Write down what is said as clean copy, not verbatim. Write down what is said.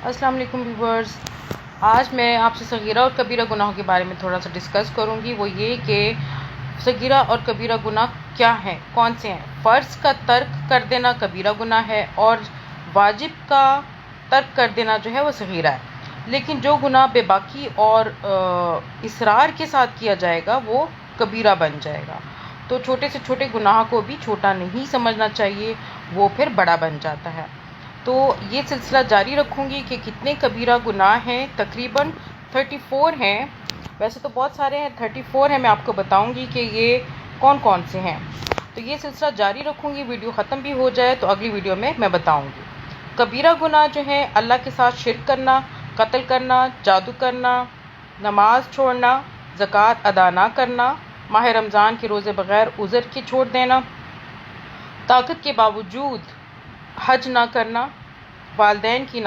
السلام علیکم ویورز، آج میں آپ سے صغیرہ اور کبیرہ گناہوں کے بارے میں تھوڑا سا ڈسکس کروں گی۔ وہ یہ کہ صغیرہ اور کبیرہ گناہ کیا ہیں، کون سے ہیں۔ فرض کا ترک کر دینا کبیرہ گناہ ہے اور واجب کا ترک کر دینا جو ہے وہ صغیرہ ہے، لیکن جو گناہ بے باکی اور اصرار کے ساتھ کیا جائے گا وہ کبیرہ بن جائے گا۔ تو چھوٹے سے چھوٹے گناہ کو بھی چھوٹا نہیں سمجھنا چاہیے، وہ پھر بڑا بن جاتا ہے۔ تو یہ سلسلہ جاری رکھوں گی کہ کتنے کبیرہ گناہ ہیں، تقریباً 34 ہیں، ویسے تو بہت سارے ہیں، 34 ہیں۔ میں آپ کو بتاؤں گی کہ یہ کون کون سے ہیں۔ تو یہ سلسلہ جاری رکھوں گی، ویڈیو ختم بھی ہو جائے تو اگلی ویڈیو میں بتاؤں گی۔ کبیرہ گناہ جو ہیں، اللہ کے ساتھ شرک کرنا، قتل کرنا، جادو کرنا، نماز چھوڑنا، زکوٰۃ ادا نہ کرنا، ماہ رمضان کے روزے بغیر عذر کے چھوڑ دینا، طاقت کے باوجود حج نہ کرنا، والدین کی